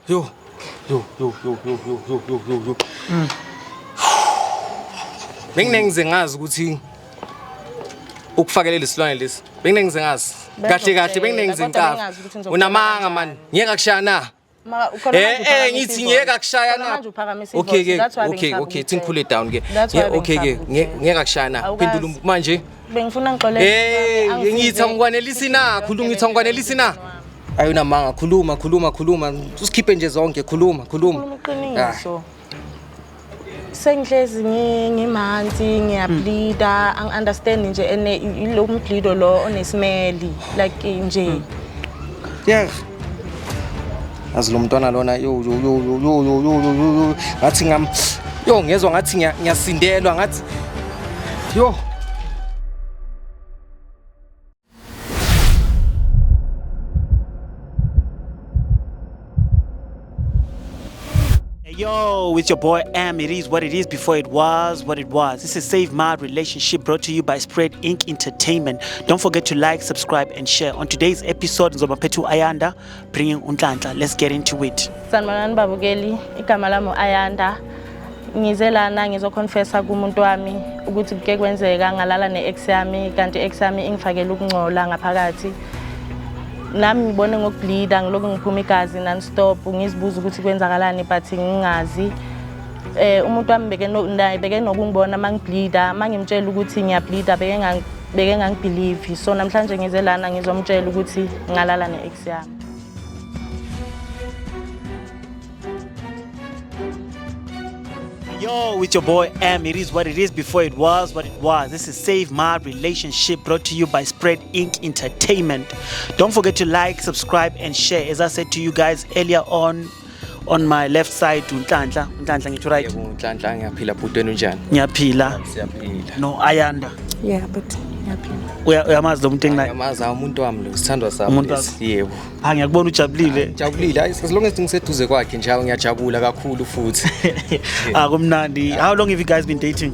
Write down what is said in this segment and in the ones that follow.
Yo. Benginengize ngazi ukuthi ukufakela lesilwane lesi. Benginengize ngazi. Kahle benginengize ngicaba. Unamanga man. Ngeke akushaya ngithi ngeke akushaya na. Okay, think cool it down ke. Okay, ngeke akushaya na. Uphendula manje. Bengifuna ngixolele. Ngithi ngikwanelisi na, ngithi ngikwanelisi na. Ayunamanga, khuluma. Usikhiphe nje zonke, khuluma. Iqiniso. Sengihlezi ngimanzi, ngiyableeda, angi-understand nje ene lo mbleedo lo onesimeli like nje. Yeah. Azi lo mntwana lona yo. Ngathi ngezwe ngathi ngiyasindelwa ngathi yo. Yo, it's your boy Am. It is what it is before it was what it was. This is Save My Relationship, brought to you by Spread Inc. Entertainment. Don't forget to like, subscribe, and share. On today's episode, Nzobaphethu Ayanda bringing Unhlanhla. Let's get into it. Sanibonani babukeli, igama lami Ayanda. Ngize lana ngizoconfessa kumuntu wami ukuthi kuke kwenzeka ngalala ne-ex yami, kanti ex yami ingifakela ukungcola ngaphakathi. Nami ngibone ngokubleeda ngiloku ngiphuma igazi non-stop ngizibuza ukuthi kwenzakalani but ngingazi. Umuntu wami beke nokungibona mangibleeda, mangimtshela ukuthi ngiyableeda beke ngangibelieve. So namhlanje ngize lana ngizomtshela ukuthi ngalala ne-ex yami. Yo, it's your boy Am. It is what it is before it was what it was. This is Save My Relationship, brought to you by Spread Inc. Entertainment. Don't forget to like, subscribe, and share. As I said to you guys earlier on my left side, Unhlanhla ngitho right. Unhlanhla ngiyaphila butweni unjani? Ngiyaphila. Siyaphila. No, Ayanda. Yeah, but ngiyaphila. Uyamazi lo muntu enginaye? Uyamazi umuntu wami lo sithandwa sami. Yebo. Ngiyakubona ujabulile. Ngijabulile. As long as ngiseduze kwakhe njalo ngiyajabula kakhulu futhi. Kumnandi. How long have you guys been dating?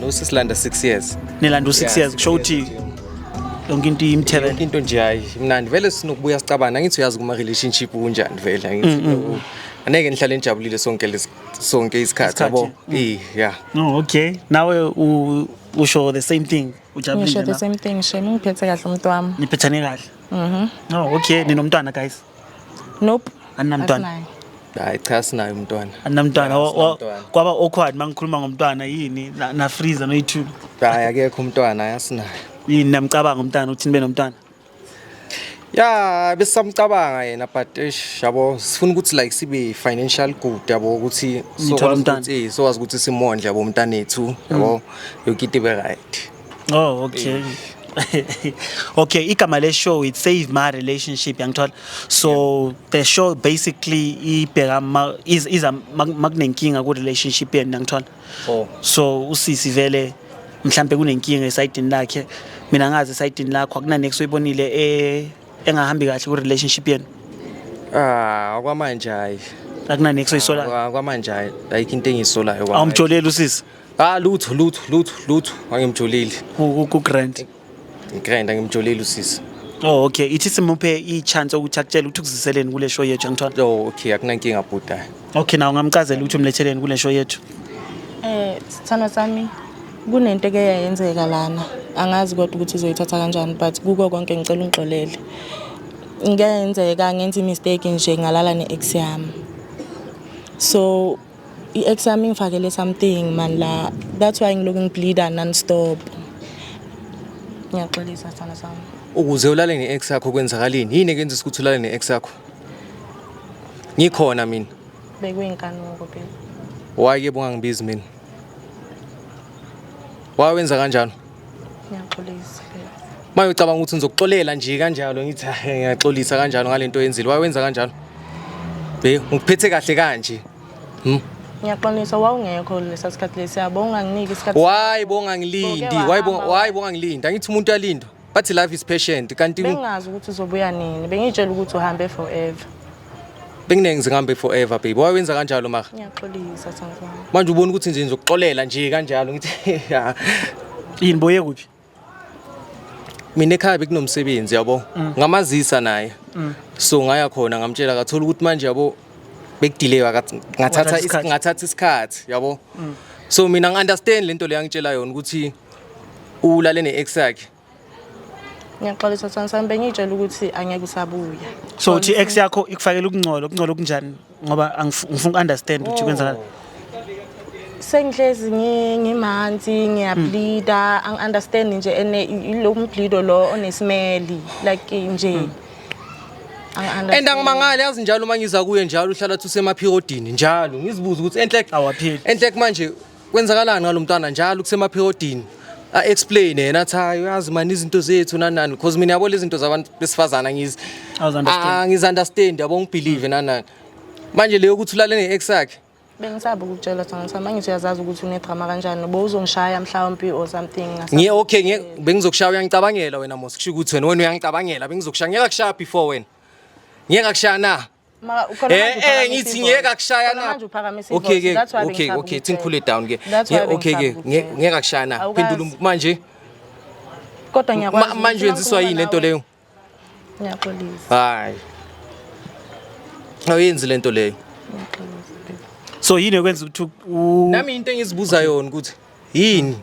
No, sisilanda 6 years. Nilanda 6 years. Kusho ukuthi yonke into imthebe. Yonke into nje hayi mnandi vele sinokubuya sicabana ngithi uyazi kuma relationship unjani vele ngithi. Aneke nihlale nijabulile sonke isikhathi yabo. Yeah. No, okay. Now we show the same thing. Ujabulile. We show the same thing. Shame ngiphethe kahle umuntu wami. Niphethane kahle. No, okay. Ninomntwana guys? Nope. Anamntwana. Hayi cha sinayo umntwana. Anamntwana kwaba awkward mangikhuluma ngomntwana yini na freezer no YouTube. Hayi akekho umntwana yasinayo. Yini namcabanga umntwana uthi nibe nomntwana? Yeah, besamcabanga yena but yabo sifuna ukuthi like sibe financial good yabo ukuthi so wazi ukuthi simondle yabo umntana ethu yabo yokiti be right. Oh, okay. Okay, igama le show it Save My Relationship yangithola. So the show basically ibheka is a makunenkinga ku relationship yenu yangithola. Oh. So usisi vele mhlambe kunenkinga esayidini lakhe. Mina ngazi esayidini lakho akunaneke soyibonile engahambi kahle ku relationship yenu. Kwamanje hayi. Akunaneke soyisola. Kwamanje hayi like into engisolayo kwamanje. Awumjolela usisi? Lutho angimjoleli. Ku grant. Grant angimjoleli usisi. Oh, okay. Ithi simuphe i-chance ukuthi akutshela ukuthi ukuziseleni kule show yethu ngithola. Oh, okay, akunankinga bhuda. Okay, nawo ngamchazela ukuthi umletheleni kule show yethu. Sithando sami kunento eke yayenzeka lana. Angazi kodwa ukuthi izoyithatha kanjani but kuko konke ngicela ungixolele. Ngiyenzeka ngenza mistake nje ngalala ne-ex yami. So i-ex yami ngifakele something man la. That's why ngiloku ngibleeda non-stop. Ngiyaxolisa sithando sami. Ukuze ulale ne-ex yakho kwenzakalini? Yini ekwenza ukuthi ulale ne-ex yakho? Ngikhona mina. Bekuyinkanuko phela. Why ungangibizi mina? Wawenza kanjani? Ngiyaxolisa. Maye ucabanga ukuthi ngizokuxolela nje kanjalo ngithi ngiyaxolisa kanjalo ngalento oyenzile. Wawenza kanjalo? Ngiphethe kahle kanje. Ngiyaxolisa wawungekho lesa sikhathi lesi yabo unganginiki isikhathi. Why bongangilindi? Why bongangilindi? Angithi umuntu uyalindwa. Bathi life is patient kanti bengazi ukuthi uzobuya nini. Bengitshela ukuthi uhambe forever. Benginengize ngihambe forever baby. Wawenza kanjalo mara. Ngiyaxolisa sithando. Manje ubona ukuthi nje ngizokuxolela nje kanjalo ngithi yini boye kuphi? Mina ekhaya bekunomsebenzi yabo ngamazisa naye so ngaya khona ngamtshela kathola ukuthi manje yabo bekudelay ngathatha isikhathi yabo. So mina ngi-understand lento le yangitshela yona ukuthi ulale ne-ex yakhe. Ngiyaxolisa Sami bengitshela ukuthi angeke usabuya. So uthi ex yakho ikufakela ukungcola okunjani ngoba ngifuna understand ukuthi kwenzakala. Sengihlezi ngimanzi ngiyableeda angi-understand nje lo mbleedo lo onesimeli like nje. And angimangale yazi njalo uma ngiza kuye njalo uhlala thu semaperiodini njalo ngizibuza ukuthi enhlek manje kwenzakalani ngalomntwana njalo kusemaperiodini explain yena athi hayi yazi mani izinto zethu nanani because mina yabo lezi zinto zabantu besifazana ngiz-understand yabo ngibelieve nanani manje leyo ukuthi ulale ne-ex yakhe bengisaba ukutshela Sami manje uyazazi ukuthi unedrama kanjani bo uzongishaya mhlawumbe or something okay bengizokushaya uyangicabangela wena mos kusho ukuthi wena uyangicabangela bengizokushaya ngeke akushaya before wena ngeke akushaya na ngithi ngeke akushaya na okay think cool it down ke okay ngeke akushaya na phendula manje kodwa ngiyakwazi manje wenziswa yini lento leyo ngiyaxolisa hayi ayenzi lento leyo so yini ekwenza ukuthi nami into engizibuza yona ukuthi yini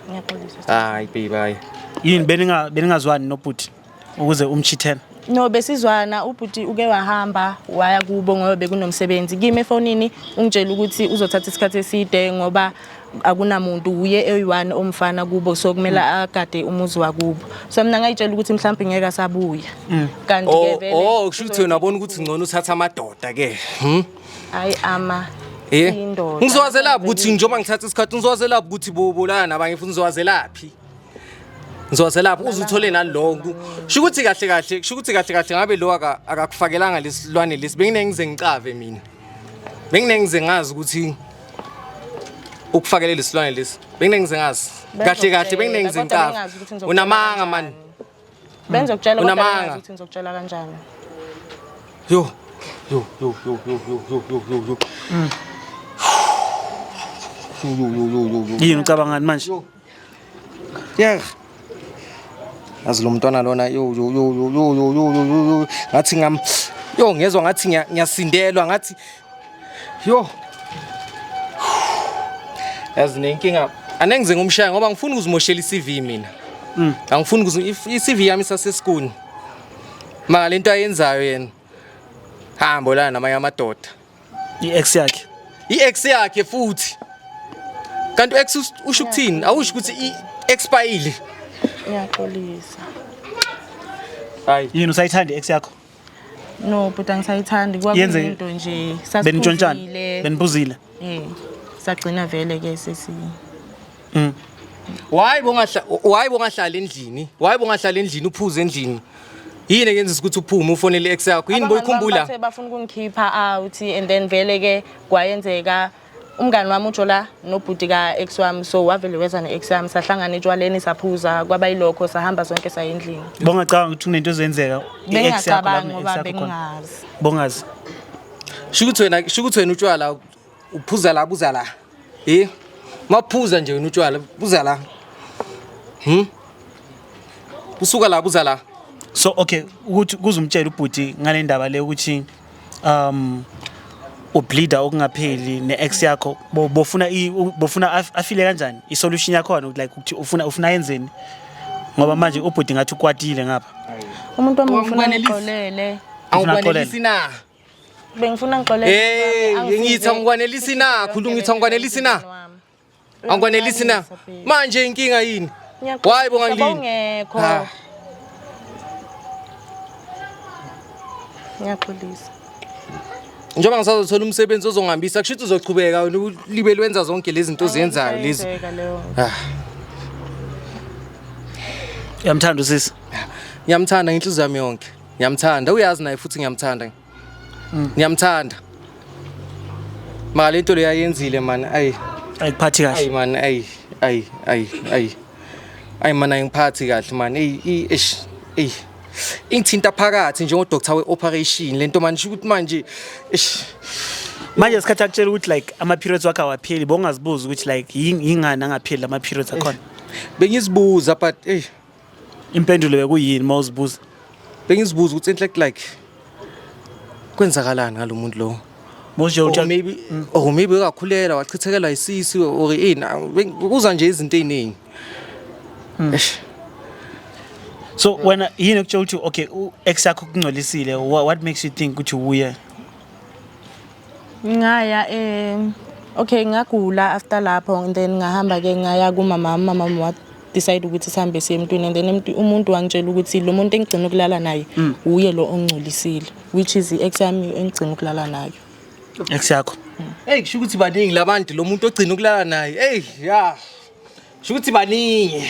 ngiyaxolisa hayi baby yini beningazwani nobhuti ukuze umchithena no besizwana ubhuti uke wahamba waya kubo ngoba bekunomsebenzi kimi efonini ungitshela ukuthi uzothatha isikhathi eside ngoba akunamuntu uye eyi1 omfana kubo so kumela agade umuzi wakubo so mina ngayitshela ukuthi mhlawumbe ngeke asabuya kanti ke vele kusho ukuthi wena abona ukuthi ngcono uthatha amadoda ke hayi ama indoda ngizowazelaphi ukuthi njengoba ngithatha isikhathi ngizowazelaphi ukuthi bobolana nabanye futhi ngizowazelaphi uzuthole naloko sho ukuthi kahle ngabe lo akakufakelanga lesilwane lesi benginengize ngicave mina benginengize ngazi ukuthi ukufakele lesilwane lesi benginengize ngazi kahle benginengize ngicave unamanga man benzokutshela kodwa ukuthi ngizokutshela kanjani yo yini ucabangani manje yeah azi lo mntwana lona ngathi ngezwe ngathi ngiyasindelwa ngathi yazi nenkinga anengize ngomshaya ngoba ngifuna ukuzimoshela i-CV mina angifuni i-CV yami sasesikuni maka lento ayenzayo yena hambo la namanye amadoda i-ex yakhe futhi kanti ex usho ukuthini awusho ukuthi i-expire ngiyaxolisa hayi yini usayithanda ex yakho no but angisayithandi kwakuyinto nje sasiphuzile benibuzile sagcina vele ke sesi why bongahlala endlini uphuze endlini yini ngenza ukuthi uphume ufonele ex yakho yini boyikhumbula bafuna ukungikhipha out and then vele ke kwayenzeka umngani wami ujola nobhuti ka ex wami so wavele weza ne ex yami sahlangana etshwaleni saphuza kwaba yilokho sahamba sonke saye endlini bongacanga ukuthi kunento ezenzeka ex yakho ngoba bengazi bongazi sho ukuthi wena utshwala uphuza la buza la maphuza nje wena utshwala buza la usuka la buza la so okay ukuthi kuzumtshela ubhuti ngale ndaba le ukuthi ubleeda okungapheli ne-ex yakho bofuna afile kanjani i-solution yakho like ukuthi ufuna yenzeni ngoba manje ubhuti ngathi ukwatile ngapha umuntu wami ufuna ngixolele angikwanelisi na bengifuna ngixolele ngithi angikwanelisi na ngithi angikwanelisi na angikwanelisi na manje inkinga yini why bongangilini ngiyaxolisa njengoba ngisazothola umsebenzi ozongihambisa kusho ukuthi uzochubeka libe lwenza zonke lezi zinto ozenzayo lezi Yamthanda usisi ngiyamthanda ngenhliziyo yami yonke ngiyamthanda uyazi naye futhi ngiyamthanda ngiyamthanda mara lento le yayenzile man ayikuphathi kahle man man ayingiphathi kahle man ingithinta phakathi njengodoctor we-operation lento manje sho ukuthi manje manje isikhathi akutshela ukuthi like ama-periods wakho awapheli bongazibuza ukuthi like yingani angapheli ama-periods akhona bengizibuza but impendulo bekuyini uma uzibuza bengizibuza ukuthi like kwenzakalani ngalomuntu lo Manje or maybe akakhulela wachithekela isisi or kuza nje izinto eziningi. So when yini okutsho ukuthi okay ex yakho kungcolisile, what makes you think ukuthi uye? Ngaya okay ngagula after lapho, and then ngahamba ke ngaya mama wa decide ukuthi sihambe siye emntwini, and then umuntu wangitshela ukuthi lo muntu engigcina ukulala naye uye lo ongcolisile, which is ex yami engigcina ukulala nayo. Ex yakho? Hey kusho ukuthi baningi labantu lo muntu ogcina ukulala naye. Hey yeah. Kusho ukuthi baningi.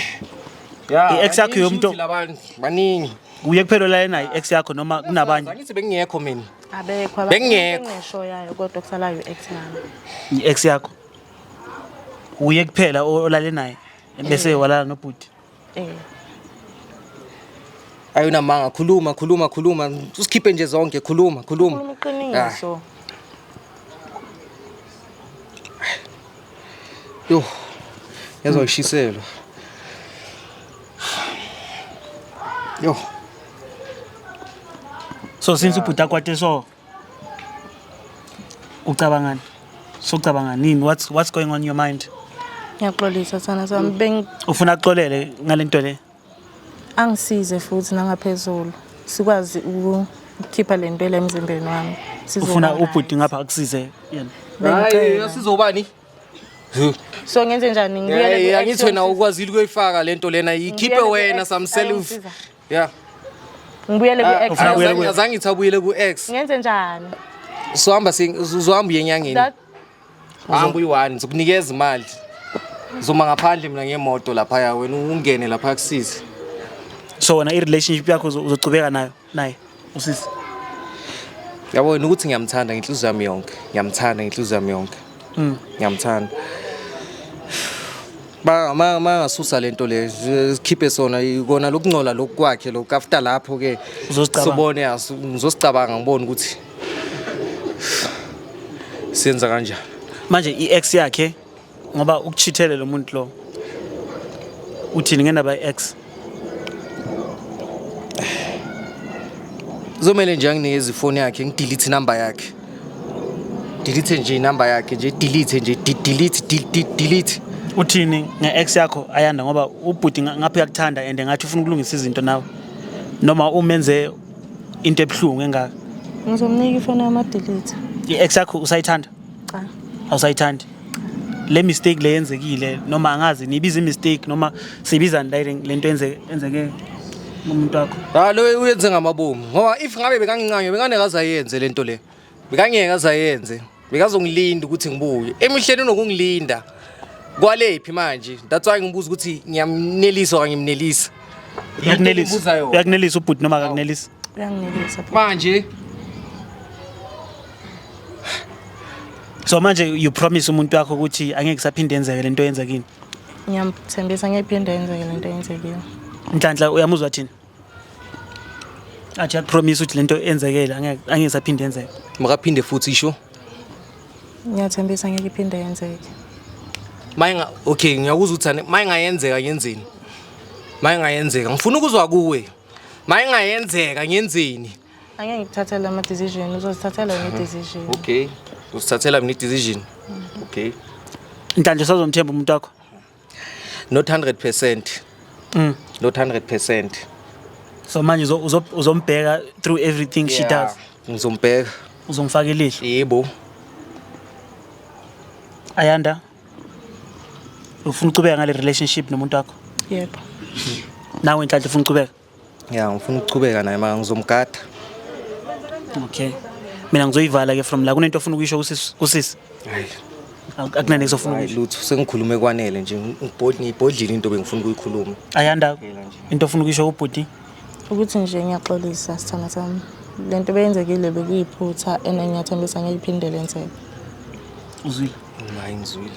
Yeah. Ex yakho yomuntu labantu baningi. Uye kuphela la naye ex yakho noma kunabanye? Angithi bengingekho mina. Abekho bengingekho ngisho yayo kodwa kusalayo ex yami. Ex yakho uye kuphela olale naye bese walala nobhuti? Ayona manga khuluma usikhiphe nje zonke khuluma. Uqiniso. Yo yazoshiselwa. Yo. So since ubhuti akwate so ucabangani? So ucabangani nini? What's going on in your mind? Ngiyaxolisa sana sami Ufuna axolele ngalento le? Angisize futhi nangaphezulu. Sikwazi ukukhipha lento le emzimbeni wami. Ufuna ubhuti ngapha akusize yena. Hayi asizobani? So ngenze njani ngibuyele ku angithi wena ukwazile ukuyifaka lento lena ikhiphe wena samself. Yeah. Ngibuyele ku ex. Azange ithabuyele ku ex. Ngenze njani? Uzohamba yenyangeni. Hamba uyi1 ngizokunikeza imali. Zoma ngaphandle mina ngemoto lapha ya wena ungene lapha kusisi. So wena i-relationship yakho uzocubeka naye usisi? Yabona ukuthi ngiyamthanda ngenhliziyo yami yonke. Ngiyamthanda. Ngasusa lento le sikhiphe sona ikona lokungcola lokwakhe lokho after lapho ke sobone ngizosicabanga ngibone ukuthi senza kanjani. Manje i-ex yakhe ngoba ukuchithele lo muntu lo uthini ngendaba i-ex? Zomele nje anginikeze ifoni yakhe ngidelete number yakhe. Delete nje number yakhe nje delete. Uthini nge-ex yakho Ayanda ngoba ubhuti ngapha yakuthanda and ngathi ufuna ukulungisa izinto nawe noma umenze into ebhlungu engaka? Ngizomnika ifoni yami delete. I-ex yakho usayithanda? Cha. Awusayithandi? Le mistake le yenzekile noma angazi nibiza mistake noma sibiza direct lento enzeke umuntu wakho? Lo uyenze ngamabomu ngoba if ngabe bekangincane bekanekaza ayenze lento le. Bekangeke azayenze. Bekazongilinda ukuthi ngibuye. Emihleni unokungilinda. Kwalephi manje? That's why ngibuza ukuthi ngiyamnelisa okanye ngimnelisa. Uyakunelisa ubhuti noma akakunelisa? Uyanginelisa. Manje so manje you promise umuntu wakho ukuthi angeke kusaphinde yenzeke lento yenzekini? Ngiyamthembisa ngephinde yenzeke lento yenzekile. Nhlanhla uyamuzwa thini? Athi promise ukuthi lento yenzekile angeke saphinde yenzeke. makaphinde futhi isho. Ngiyathembisa ngeke iphinde yenzeke. Okay ngiyakuzwa uthane mayingayenzeka ngenzeni? Mayingayenzeka ngifuna ukuzwa kuwe. Mayingayenzeka ngenzeni? Angeke ngithathele ama decision, uzozithathela nge decision. Okay. Usithathela mina decision. Okay. Nhlanhla usazomthemba umuntu wakho? Not 100%. Not 100%. So manje uzombheka through everything she does? Ngizombheka. Uzomfaka ilihlo? Yebo. Ayanda, ufuna uqhubeka ngale relationship nomuntu wakho? Yebo. Nawe Nhlanhla ufuna uqhubeka? Yeah, ngifuna ukuqhubeka naye manje ngizomgada. Okay. Mina ngizoyivala ke from la kunento ofuna ukuyisho kusisi? Hayi. Akunani ezofuna ukuyisho? Lutho sengikhulume kwanele nje ngibhodlile into bengifuna ukuyikhuluma. Ayanda, into ofuna ukuyisho kubhuti? Ukuthi nje ngiyaxolisa sithana sami. Lento beyenzekile bekuyiphutha ena ngiyathembisa ngeke iphindele yenzeke. Uzwile? Hayi ngizwile.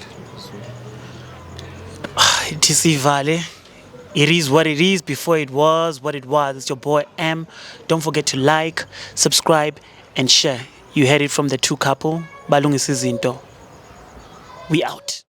Ithi sivale. It is what it is before it was what it was. It's your boy M. Don't forget to like, subscribe, and share. You heard it from the two couple. Balungisa izinto. We out.